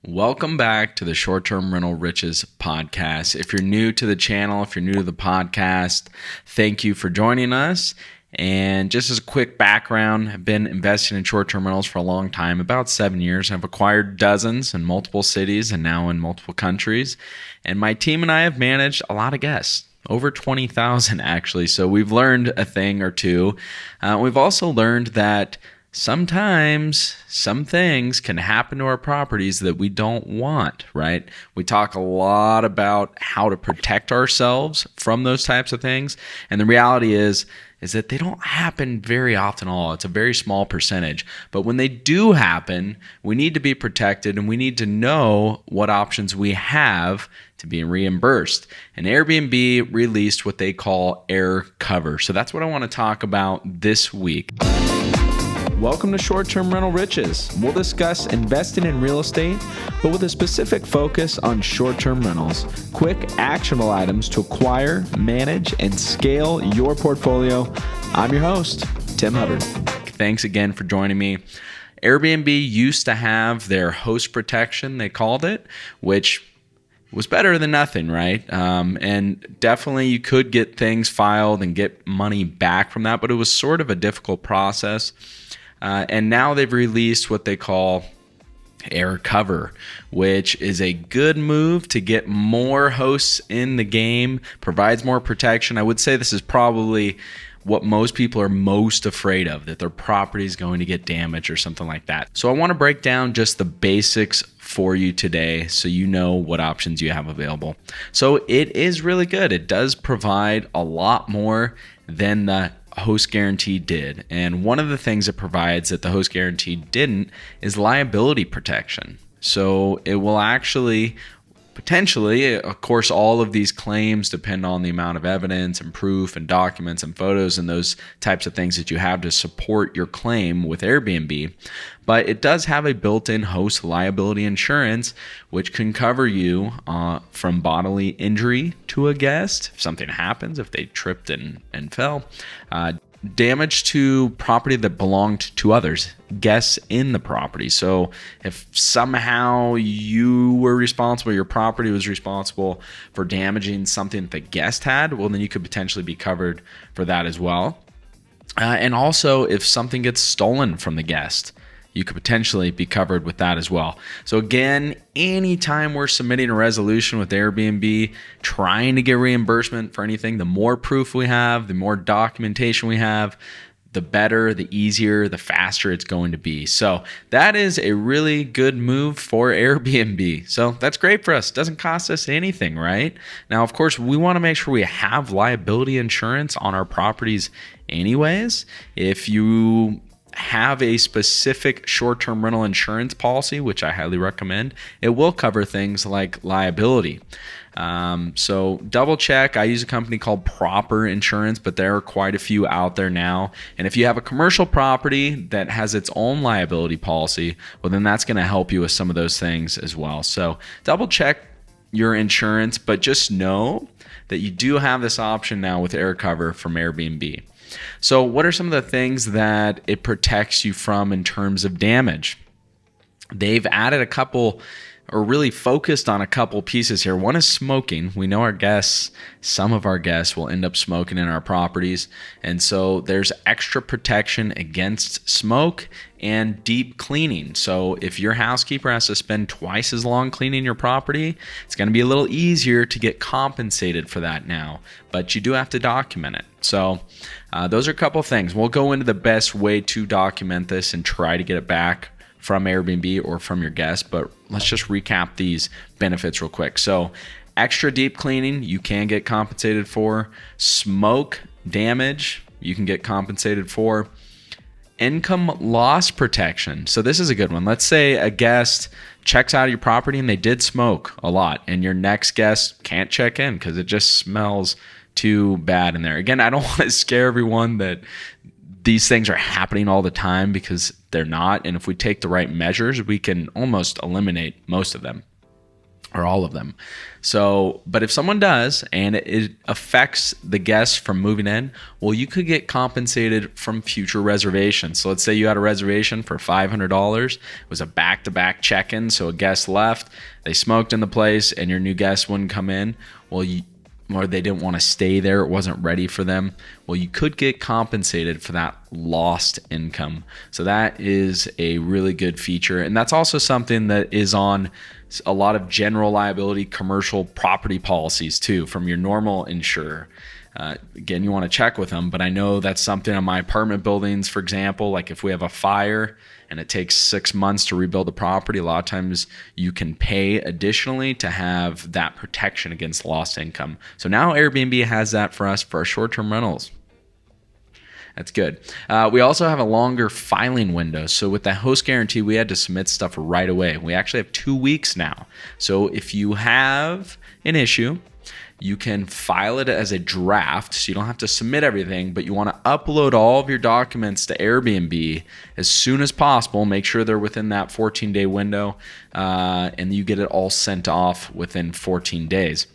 Welcome back to the Short-Term Rental Riches podcast. If you're new to the channel, if you're new to the podcast, thank you for joining us. And just as a quick background, I've been investing in short-term rentals for a long time, about 7 years. I've acquired dozens in multiple cities and now in multiple countries. And my team and I have managed a lot of guests, over 20,000 actually. So we've learned a thing or two. We've also learned that sometimes some things can happen to our properties that we don't want, right? We talk a lot about how to protect ourselves from those types of things. And the reality is that they don't happen very often at all. It's a very small percentage. But when they do happen, we need to be protected and we need to know what options we have to be reimbursed. And Airbnb released what they call Aircover. So that's what I want to talk about this week. Welcome to Short-Term Rental Riches. We'll discuss investing in real estate, but with a specific focus on short-term rentals. Quick, actionable items to acquire, manage, and scale your portfolio. I'm your host, Tim Hubbard. Thanks again for joining me. Airbnb used to have their host protection, they called it, which was better than nothing, right? And definitely you could get things filed and get money back from that, but it was sort of a difficult process. And now they've released what they call Aircover, which is a good move to get more hosts in the game, provides more protection. I would say this is probably what most people are most afraid of, that their property is going to get damaged or something like that. So I want to break down just the basics for you today so you know what options you have available. So it is really good. It does provide a lot more than the host guarantee did. And one of the things it provides that the host guarantee didn't is liability protection. So it will actually potentially, of course, all of these claims depend on the amount of evidence and proof and documents and photos and those types of things that you have to support your claim with Airbnb. But it does have a built-in host liability insurance, which can cover you from bodily injury to a guest, if something happens, if they tripped and fell, damage to property that belonged to others, guests in the property. So if somehow you were responsible, your property was responsible for damaging something that the guest had, well, then you could potentially be covered for that as well. And also, if something gets stolen from the guest, you could potentially be covered with that as well. So again, anytime we're submitting a resolution with Airbnb, trying to get reimbursement for anything, the more proof we have, the more documentation we have, the better, the easier, the faster it's going to be. So that is a really good move for Airbnb. So that's great for us. It doesn't cost us anything, right? Now, of course, we want to make sure we have liability insurance on our properties anyways. If you have a specific short-term rental insurance policy, which I highly recommend, it will cover things like liability. So double check. I use a company called Proper Insurance, but there are quite a few out there now. And if you have a commercial property that has its own liability policy, well, then that's going to help you with some of those things as well. So double check your insurance, but just know that you do have this option now with Aircover from Airbnb. So what are some of the things that it protects you from in terms of damage? They've added a couple, or really focused on a couple pieces here. One is smoking. We know our guests, some of our guests will end up smoking in our properties. And so there's extra protection against smoke and deep cleaning. So if your housekeeper has to spend twice as long cleaning your property, it's going to be a little easier to get compensated for that now, but you do have to document it. So those are a couple of things. We'll go into the best way to document this and try to get it back from Airbnb or from your guest, but let's just recap these benefits real quick. So extra deep cleaning, you can get compensated for. Smoke damage, you can get compensated for. Income loss protection. So this is a good one. Let's say a guest checks out of your property and they did smoke a lot, and your next guest can't check in because it just smells too bad in there. Again, I don't want to scare everyone that these things are happening all the time, because they're not. And if we take the right measures, we can almost eliminate most of them. or all of them. So, but if someone does and it affects the guests from moving in, well, you could get compensated from future reservations. So let's say you had a reservation for $500. It was a back-to-back check-in. So a guest left, they smoked in the place, and your new guest wouldn't come in. Well, or they didn't want to stay there, it wasn't ready for them. Well, you could get compensated for that lost income. So that is a really good feature. And that's also something that is on a lot of general liability commercial property policies too, from your normal insurer. Again, you want to check with them, but I know that's something on my apartment buildings, for example, like if we have a fire and it takes 6 months to rebuild the property, a lot of times you can pay additionally to have that protection against lost income. So now Airbnb has that for us for our short-term rentals. That's good. We also have a longer filing window. So with the host guarantee, we had to submit stuff right away. We actually have 2 weeks now. So if you have an issue, you can file it as a draft, so you don't have to submit everything, but you want to upload all of your documents to Airbnb as soon as possible. Make sure they're within that 14-day window, and you get it all sent off within 14 days.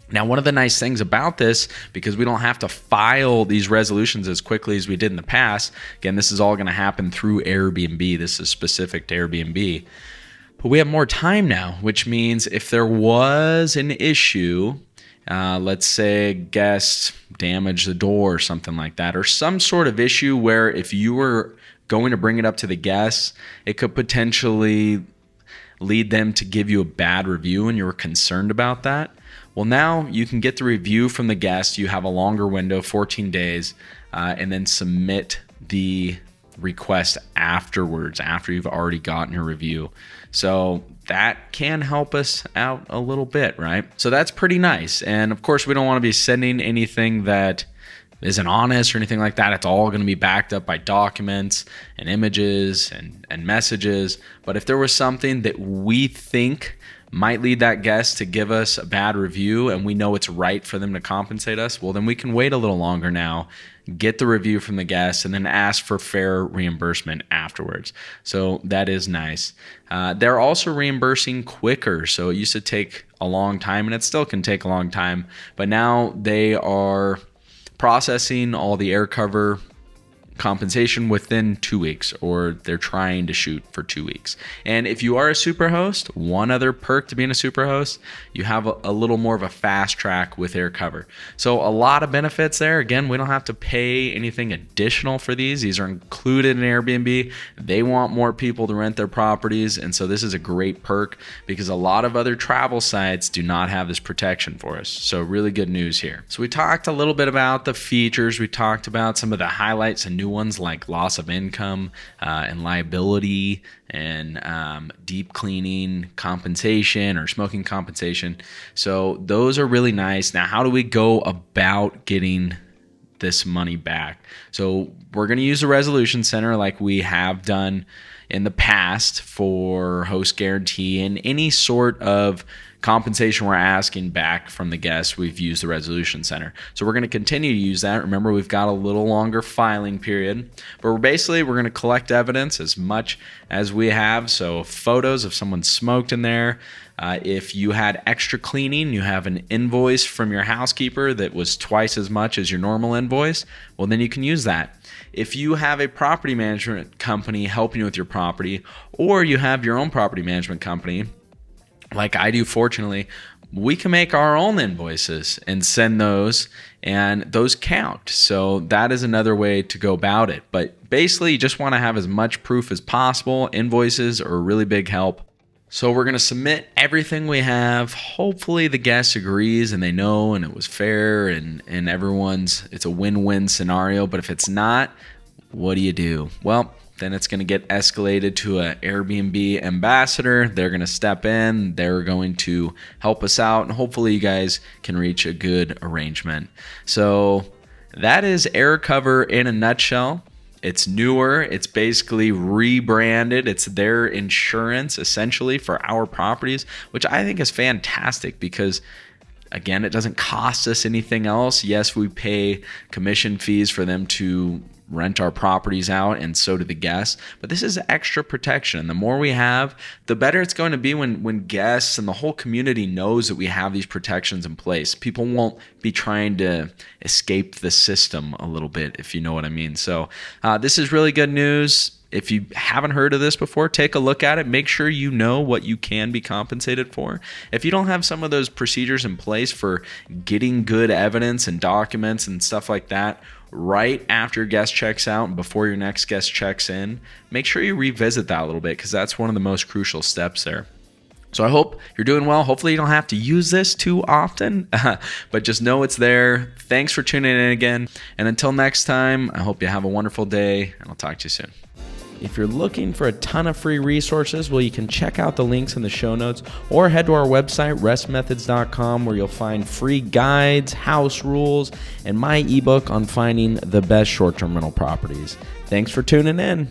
Now, one of the nice things about this, because we don't have to file these resolutions as quickly as we did in the past, again, this is all going to happen through Airbnb. This is specific to Airbnb. But we have more time now, which means if there was an issue, let's say a guest damaged the door or something like that, or some sort of issue where if you were going to bring it up to the guests, it could potentially lead them to give you a bad review and you were concerned about that. Well, now you can get the review from the guest. You have a longer window, 14 days, and then submit the request afterwards, after you've already gotten your review. So that can help us out a little bit, right? So that's pretty nice. And of course, we don't want to be sending anything that isn't honest or anything like that. It's all going to be backed up by documents and images and messages. But if there was something that we think might lead that guest to give us a bad review and we know it's right for them to compensate us, well, then we can wait a little longer now, get the review from the guest, and then ask for fair reimbursement afterwards. So that is nice. They're also reimbursing quicker. So it used to take a long time, and it still can take a long time, but now they are processing all the Aircover compensation within 2 weeks, or they're trying to shoot for 2 weeks. And if you are a superhost, one other perk to being a superhost, you have a little more of a fast track with Aircover. So a lot of benefits there. Again, we don't have to pay anything additional for these. These are included in Airbnb. They want more people to rent their properties, and so this is a great perk because a lot of other travel sites do not have this protection for us. So really good news here. So we talked a little bit about the features. We talked about some of the highlights and new ones like loss of income and liability and deep cleaning compensation or smoking compensation. So those are really nice. Now, how do we go about getting this money back? So we're going to use the resolution center like we have done in the past for host guarantee and any sort of compensation we're asking back from the guests. We've used the resolution center. So we're going to continue to use that. Remember, we've got a little longer filing period, but we're going to collect evidence as much as we have. So photos of someone smoked in there. If you had extra cleaning, you have an invoice from your housekeeper that was twice as much as your normal invoice, well, then you can use that. If you have a property management company helping you with your property, or you have your own property management company, like I do, fortunately, we can make our own invoices and send those, and those count. So that is another way to go about it. But basically, you just want to have as much proof as possible. Invoices are a really big help. So we're going to submit everything we have. Hopefully the guest agrees and they know and it was fair and it's a win-win scenario. But if it's not, what do? Well, then it's going to get escalated to an Airbnb ambassador. They're going to step in. They're going to help us out, and hopefully you guys can reach a good arrangement. So that is Aircover in a nutshell. It's newer. It's basically rebranded. It's their insurance essentially for our properties, which I think is fantastic because Again, it doesn't cost us anything else. Yes, we pay commission fees for them to rent our properties out, and so do the guests. But this is extra protection. The more we have, the better it's going to be when guests and the whole community knows that we have these protections in place. People won't be trying to escape the system a little bit, if you know what I mean. So this is really good news. If you haven't heard of this before, take a look at it. Make sure you know what you can be compensated for. If you don't have some of those procedures in place for getting good evidence and documents and stuff like that right after your guest checks out and before your next guest checks in, make sure you revisit that a little bit, because that's one of the most crucial steps there. So I hope you're doing well. Hopefully you don't have to use this too often, but just know it's there. Thanks for tuning in again. And until next time, I hope you have a wonderful day, and I'll talk to you soon. If you're looking for a ton of free resources, well, you can check out the links in the show notes or head to our website, restmethods.com, where you'll find free guides, house rules, and my ebook on finding the best short-term rental properties. Thanks for tuning in.